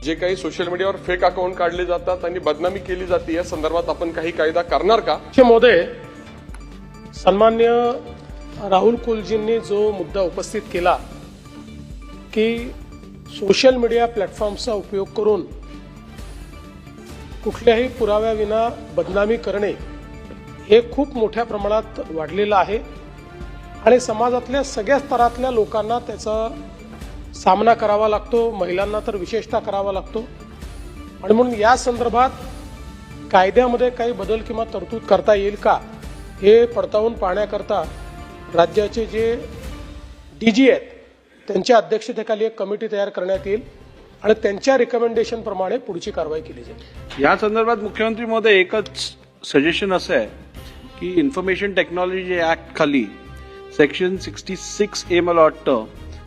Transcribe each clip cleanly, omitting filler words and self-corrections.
जे काही सोशल मीडियावर फेक अकाउंट काढले जातात आणि बदनामी केली जाते या संदर्भात आपण काही कायदा करणार का? महोदय, सन्मान्य राहुल कुलजींनी जो मुद्दा उपस्थित केला की सोशल मीडिया प्लॅटफॉर्मचा उपयोग करून कुठल्याही पुराव्याविना बदनामी करणे हे खूप मोठ्या प्रमाणात वाढलेलं आहे आणि समाजातल्या सगळ्या स्तरातल्या लोकांना त्याचा सामना करावा लागतो, महिलांना तर विशेषतः करावा लागतो. आणि म्हणून या संदर्भात कायद्यामध्ये काही बदल किंवा तरतूद करता येईल का हे पडताळून पाहण्याकरता राज्याचे जे डीजी आहेत त्यांच्या अध्यक्षतेखाली एक कमिटी तयार करण्यात येईल आणि त्यांच्या रिकमेंडेशन प्रमाणे पुढची कारवाई केली जाईल. या संदर्भात मुख्यमंत्री महोदय एकच सजेशन असं आहे की इन्फॉर्मेशन टेक्नॉलॉजी ऍक्ट खाली सेक्शन 66A मला वाटतं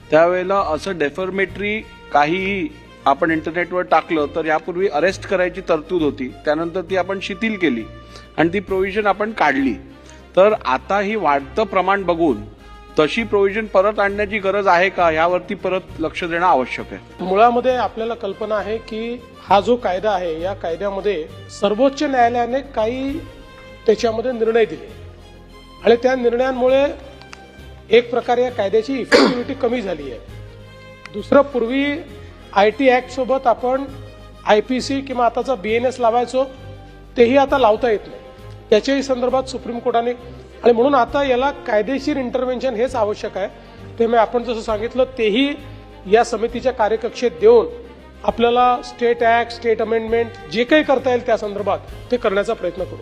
त्यावेळेला असं डेफर्मेटरी काहीही आपण इंटरनेटवर टाकलं तर यापूर्वी अरेस्ट करायची तरतूद होती, त्यानंतर ती आपण शिथिल केली आणि ती प्रोव्हिजन आपण काढली. तर आता ही वाढतं प्रमाण बघून तशी प्रोव्हिजन परत आणण्याची गरज आहे का यावरती परत लक्ष देणं आवश्यक आहे. मुळामध्ये आपल्याला कल्पना आहे की हा जो कायदा आहे या कायद्यामध्ये सर्वोच्च न्यायालयाने काही त्याच्यामध्ये निर्णय दिले आणि त्या निर्णयांमुळे एक प्रकारे या कायद्याची इफेक्टिव्हिटी कमी झाली आहे. दुसरं, पूर्वी IT ऍक्ट सोबत आपण IPC किंवा आताचा BNS लावायचो, तेही आता लावता येत नाही. त्याच्याही संदर्भात सुप्रीम कोर्टाने आणि म्हणून आता याला कायदेशीर इंटरव्हेन्शन हेच आवश्यक आहे. त्यामुळे आपण जसं सांगितलं तेही या समितीच्या कार्यकक्षेत देऊन आपल्याला स्टेट ऍक्ट, स्टेट अमेंडमेंट जे काही करता येईल त्या संदर्भात ते करण्याचा प्रयत्न करू.